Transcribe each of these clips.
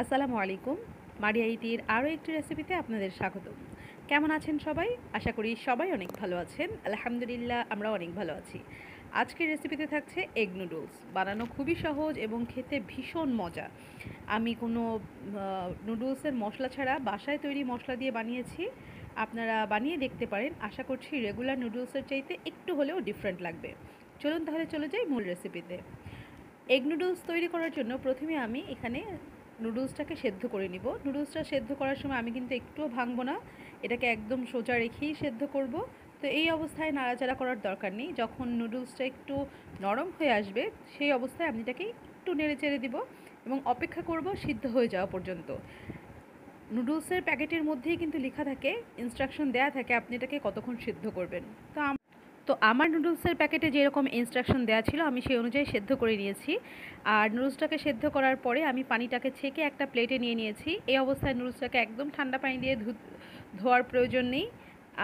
আসসালামু আলাইকুম। মারিয়া ইতির আরও একটি রেসিপিতে আপনাদের স্বাগতম। কেমন আছেন সবাই? আশা করি সবাই অনেক ভালো আছেন। আলহামদুলিল্লাহ, আমরাও অনেক ভালো আছি। আজকের রেসিপিতে থাকছে এগ নুডলস। বানানো খুবই সহজ এবং খেতে ভীষণ মজা। আমি কোনো নুডলসের মশলা ছাড়া বাসায় তৈরি মশলা দিয়ে বানিয়েছি। আপনারা বানিয়ে দেখতে পারেন। আশা করছি রেগুলার নুডলসের চাইতে একটু হলেও ডিফারেন্ট লাগবে। চলুন তাহলে চলে যাই মূল রেসিপিতে। এগ নুডলস তৈরি করার জন্য প্রথমে আমি এখানে নুডলসটাকে সেদ্ধ করে নিব। নুডলসটা সেদ্ধ করার সময় আমি কিন্তু একটুও ভাঙবো না, এটাকে একদম সোজা রেখেই সেদ্ধ করব। তো এই অবস্থায় নাড়াচাড়া করার দরকার নেই। যখন নুডলসটা একটু নরম হয়ে আসবে সেই অবস্থায় আমি এটাকে একটু নেড়ে চেড়ে দিব এবং অপেক্ষা করব সিদ্ধ হয়ে যাওয়া পর্যন্ত। নুডলসের প্যাকেটের মধ্যেই কিন্তু লেখা থাকে, ইনস্ট্রাকশন দেওয়া থাকে আপনি এটাকে কতক্ষণ সিদ্ধ করবেন। তো আমার নুডলসের প্যাকেটে যেরকম ইনস্ট্রাকশন দেওয়া ছিল আমি সেই অনুযায়ী সেদ্ধ করে নিয়েছি। আর নুডলসটাকে সেদ্ধ করার পরে আমি পানিটাকে ছেঁকে একটা প্লেটে নিয়ে নিয়েছি। এই অবস্থায় নুডলসটাকে একদম ঠান্ডা পানি দিয়ে ধোয়ার প্রয়োজন নেই।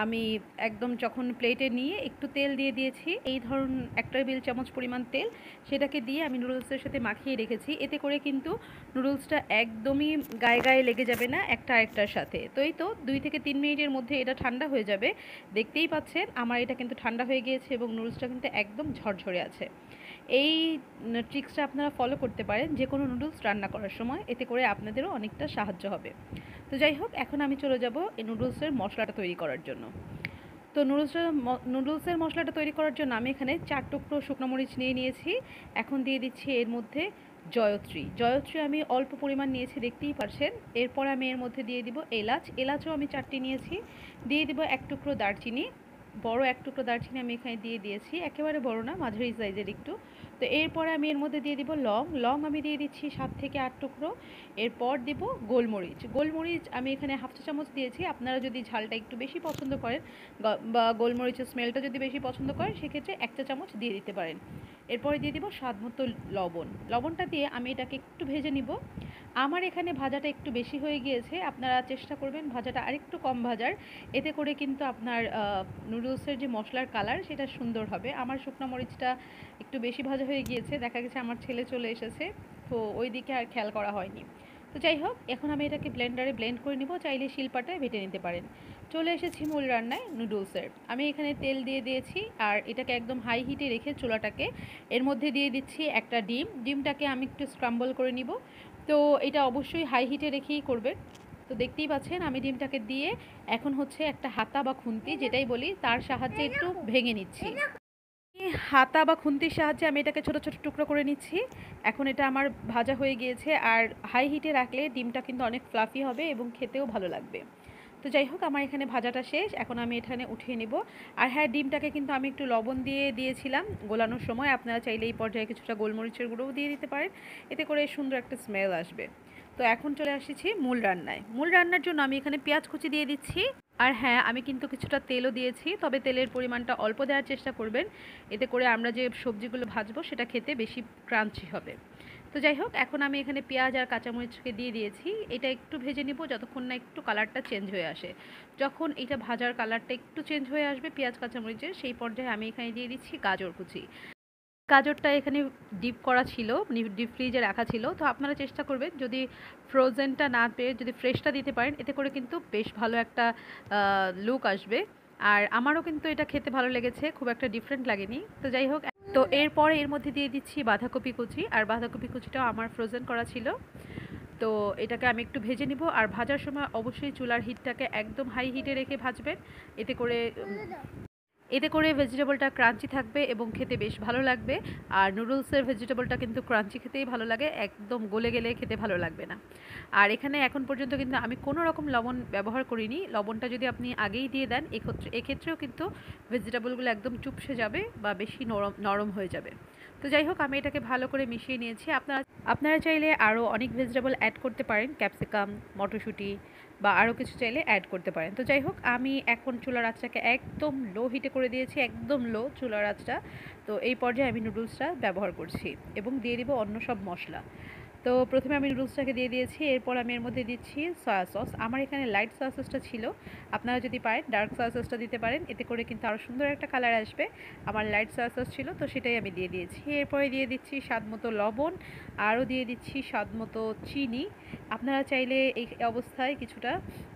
আমি একদম যখন প্লেটে নিয়ে একটু তেল দিয়ে দিয়েছি, এই ধরুন 1 টেবিল চামচ পরিমাণ তেল, সেটাকে দিয়ে আমি নুডলসের সাথে মাখিয়ে রেখেছি। এতে করে কিন্তু নুডলসটা একদমই গায়ে গায়ে লেগে যাবে না একটা আরেকটার সাথে। তো এই তো 2 থেকে 3 মিনিটের মধ্যে এটা ঠান্ডা হয়ে যাবে। দেখতেই পাচ্ছেন আমার এটা কিন্তু ঠান্ডা হয়ে গিয়েছে এবং নুডলসটা কিন্তু একদম ঝরঝরে আছে। এই ট্রিক্সটা আপনারা ফলো করতে পারেন যে কোনো নুডলস রান্না করার সময়, এতে করে আপনাদেরও অনেকটা সাহায্য হবে। তো যাই হোক, এখন আমি চলে যাব এই নুডলসের মশলাটা তৈরি করার জন্য। তো নুডলসের মশলাটা তৈরি করার জন্য আমি এখানে 4 টুকরো শুকনো মরিচ নিয়ে নিয়েছি। এখন দিয়ে দিচ্ছি এর মধ্যে জয়ত্রী আমি অল্প পরিমাণ নিয়েছি, দেখতেই পারছেন। এরপর আমি এর মধ্যে দিয়ে দিব এলাচও আমি 4টি নিয়েছি। দিয়ে দিব 1 টুকরো দারচিনি, বড় 1 টুকরো দারচিনি আমি এখানে দিয়ে দিয়েছি, একেবারে বড় না, মাঝারি সাইজের একটু। তো এরপরে আমি এর মধ্যে দিয়ে দিব লং আমি দিয়ে দিচ্ছি 7 থেকে 8 টুকরো। এরপর দিব গোলমরিচ আমি এখানে হাফ চা চামচ দিয়েছি। আপনারা যদি ঝালটা একটু বেশি পছন্দ করেন বা গোলমরিচের স্মেলটা যদি বেশি পছন্দ করেন, সেক্ষেত্রে 1 চা চামচ দিয়ে দিতে পারেন। এরপরে দিয়ে দিব স্বাদ মতো লবণটা দিয়ে আমি এটাকে একটু ভেজে নিব। আমার এখানে ভাজাটা একটু বেশি হয়ে গিয়েছে, আপনারা চেষ্টা করবেন ভাজাটা আরেকটু কম ভাজার। এতে করে কিন্তু আপনার নুডলসের যে মশলার কালার সেটা সুন্দর হবে। আমার শুকনো মরিচটা একটু বেশি ভাজা হয়ে গিয়েছে, দেখা গেছে আমার ছেলে চলে এসেছে, তো ওই দিকে আর খেয়াল করা হয়নি। তো যাই হোক, এখন আমি এটাকে ব্লেন্ডারে ব্লেন্ড করে নিব, চাইলে শিলপাটায় বেটে নিতে পারেন। চলে এসেছি মূল রান্নায় নুডলসের। আমি এখানে তেল দিয়ে দিয়েছি আর এটাকে একদম হাই হিটে রেখে চুলাটাকে, এর মধ্যে দিয়ে দিচ্ছি একটা ডিমটাকে আমি একটু স্ক্রাম্বল করে নিব। তো এটা অবশ্যই হাই হিটে রেখেই করবেন। তো দেখতেই পাচ্ছেন আমি ডিমটাকে দিয়ে এখন হচ্ছে একটা হাতা বা খুন্তি যেটাই বলি তার সাহায্যে একটু ভেঙে নিচ্ছি। হাতা বা খুন্তির সাহায্যে আমি এটাকে ছোট ছোট টুকরো করে নিচ্ছি। এখন এটা আমার ভাজা হয়ে গিয়েছে আর হাই হিটে রাখলে ডিমটা কিন্তু অনেক ফ্লাফি হবে এবং খেতেও ভালো লাগবে। তো যাই হোক, আমার এখানে ভাজাটা শেষ, এখন আমি এখানে উঠিয়ে নেব। আর হ্যাঁ, ডিমটাকে কিন্তু আমি একটু লবণ দিয়ে দিয়েছিলাম গোলানোর সময়, আপনারা চাইলে এই পর্যায়ে কিছুটা গোলমরিচের গুঁড়োও দিয়ে দিতে পারেন, এতে করে সুন্দর একটা স্মেল আসবে। তো এখন চলে আসছি মূল রান্নার জন্য আমি এখানে পেঁয়াজ কুচি দিয়ে দিচ্ছি। আর হ্যাঁ, আমি কিন্তু কিছুটা তেলও দিয়েছি, তবে তেলের পরিমাণটা অল্প দেওয়ার চেষ্টা করবেন, এতে করে আমরা যে সবজিগুলো ভাজবো সেটা খেতে বেশি ক্রাঞ্চি হবে। তো যাই হোক, এখন আমি এখানে পেঁয়াজ আর কাঁচামরিচকে দিয়ে দিয়েছি। এটা একটু ভেজে নিব যতক্ষণ না একটু কালারটা চেঞ্জ হয়ে আসে। যখন এটা ভাজার কালারটা একটু চেঞ্জ হয়ে আসবে পেঁয়াজ কাঁচামরিচের, সেই পর্যায়ে আমি এখানে দিয়ে দিচ্ছি গাজর কুচি। গাজরটা এখানে ডিপ করা ছিল, ডিপ ফ্রিজে রাখা ছিল। তো আপনারা চেষ্টা করবেন যদি ফ্রোজেনটা না পেয়ে যদি ফ্রেশটা দিতে পারেন, এতে করে কিন্তু বেশ ভালো একটা লুক আসবে। আর আমারও কিন্তু এটা খেতে ভালো লেগেছে, খুব একটা ডিফারেন্ট লাগেনি। তো যাই হোক, তো এরপরে এর মধ্যে দিয়ে দিচ্ছি বাঁধাকপি কুচি, আর বাঁধাকপি কুচিটাও আমার ফ্রোজেন করা ছিল। তো এটাকে আমি একটু ভেজে নিব, আর ভাজার সময় অবশ্যই চুলার হিটটাকে একদম হাই হিটে রেখে ভাজবেন। এতে করে ভেজিটেবলটা ক্রাঞ্চি থাকবে এবং খেতে বেশ ভালো লাগবে। আর নুডলসের ভেজিটেবলটা কিন্তু ক্রাঞ্চি খেতেই ভালো লাগে, একদম গলে গেলে খেতে ভালো লাগবে না। আর এখানে এখন পর্যন্ত কিন্তু আমি কোনো রকম লবণ ব্যবহার করিনি। লবণটা যদি আপনি আগেই দিয়ে দেন, এক্ষেত্রেও কিন্তু ভেজিটেবলগুলো একদম চুপসে যাবে বা বেশি নরম হয়ে যাবে। তো যাই হোক, আমি এটাকে ভালো করে মিশিয়ে নিয়েছি। আপনারা চাইলে আরও অনেক ভেজিটেবল অ্যাড করতে পারেন, ক্যাপসিকাম, মটরশুঁটি বা আরও কিছু চাইলে অ্যাড করতে পারেন। তো যাই হোক, আমি এখন চুলার আঁচটাকে একদম লো হিটে করে দিয়েছি, একদম লো চুলার আঁচটা। তো এই পর্যায়ে আমি নুডলসটা ব্যবহার করছি এবং দিয়ে দিব অন্য সব মশলা। তো প্রথমে আমি নুডলসটাকে দিয়ে দিয়েছি, এরপর আমি এর মধ্যে দিচ্ছি সয়া সস। আমার এখানে লাইট সয়া সসটা ছিল, আপনারা যদি পারেন ডার্ক সয়া সসটা দিতে পারেন, এতে করে কিন্তু আরও সুন্দর একটা কালার আসবে। আমার লাইট সয়া সস ছিল, তো সেটাই আমি দিয়ে দিয়েছি। এরপরে দিয়ে দিচ্ছি স্বাদ মতো লবণ, আরও দিয়ে দিচ্ছি স্বাদ মতো চিনি। আপনারা চাইলে এই অবস্থায় কিছুটা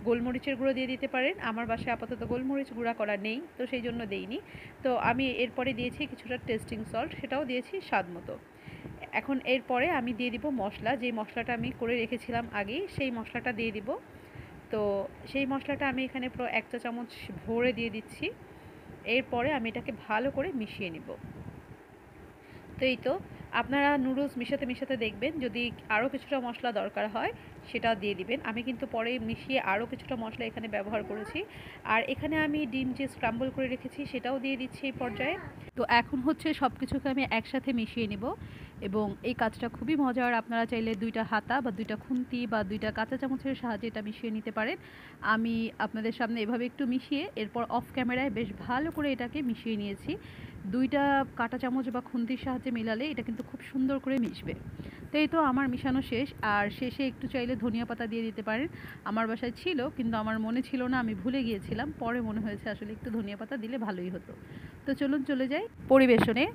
গোলমরিচের গুঁড়ো দিয়ে দিতে পারেন। আমার বাসায় আপাতত গোলমরিচ গুঁড়া করা নেই, তো সেই জন্য দেইনি। তো আমি এরপরে দিয়েছি কিছুটা টেস্টিং সল্ট, সেটাও দিয়েছি স্বাদ মতো। এখন এরপরে আমি দিয়ে দিব মশলা, যে মশলাটা আমি করে রেখেছিলাম আগেই, সেই মশলাটা দিয়ে দিব। তো সেই মশলাটা আমি এখানে পুরো 1 চা চামচ ভরে দিয়ে দিচ্ছি। এরপরে আমি এটাকে ভালো করে মিশিয়ে নিব। তো এই তো, আপনারা নুডলস মিশাতে মিশাতে দেখবেন যদি আরও কিছুটা মশলা দরকার হয় সেটা দিয়ে দিবেন। আমি কিন্তু পরে মিশিয়ে আরও কিছুটা মশলা এখানে ব্যবহার করেছি। আর এখানে আমি ডিম যে স্ক্রাম্বল করে রেখেছি সেটাও দিয়ে দিচ্ছি এই পর্যায়ে। তো এখন হচ্ছে সব কিছুকে আমি একসাথে মিশিয়ে নিব, এবং এই কাজটা খুবই মজার। আপনারা চাইলে 2টা হাতা বা 2টা খুন্তি বা 2টা কাঁচা চামচের সাহায্যে এটা মিশিয়ে নিতে পারেন। আমি আপনাদের সামনে এভাবে একটু মিশিয়ে এরপর অফ ক্যামেরায় বেশ ভালো করে এটাকে মিশিয়ে নিয়েছি। 2টা কাঁটা চামচ বা খুন্তির সাহায্যে মেলালে এটা কিন্তু খুব সুন্দর করে মিশবে। তো এই তো আমার মিশানো শেষ। আর শেষে একটু চাইলে ধনিয়া পাতা দিয়ে দিতে পারেন। আমার বাসায় ছিল কিন্তু আমার মনে ছিল না, আমি ভুলে গিয়েছিলাম। পরে মনে হয়েছে আসলে একটু ধনিয়া পাতা দিলে ভালোই হতো। তো চলুন চলে যাই পরিবেশনে।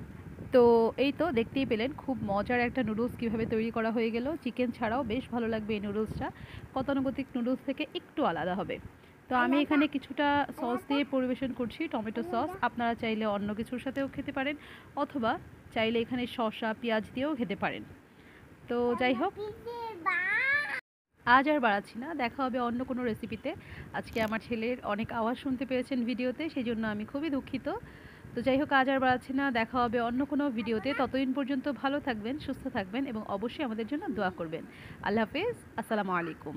তো এই তো দেখতেই পেলেন খুব মজার একটা নুডলস কীভাবে তৈরি করা হয়ে গেল। চিকেন ছাড়াও বেশ ভালো লাগবে এই নুডলসটা, গতানুগতিক নুডলস থেকে একটু আলাদা হবে। তো আমি এখানে কিছুটা সস দিয়ে পরিবেশন করছি, টমেটো সস। আপনারা চাইলে অন্য কিছুর সাথেও খেতে পারেন, অথবা চাইলে এখানে শসা পেঁয়াজ দিয়েও খেতে পারেন। তো যাই হোক, আজ আর বাড়াচ্ছি না, দেখা হবে অন্য কোনো রেসিপিতে। আজকে আমার ছেলের অনেক আওয়াজ শুনতে পেয়েছেন ভিডিওতে, সেই জন্য আমি খুবই দুঃখিত। তো যাই হোক, আজ আর বাড়াচ্ছি না, দেখা হবে অন্য কোনো ভিডিওতে। ততদিন পর্যন্ত ভালো থাকবেন, সুস্থ থাকবেন এবং অবশ্যই আমাদের জন্য দোয়া করবেন। আল্লাহ হাফেজ, আসসালামু আলাইকুম।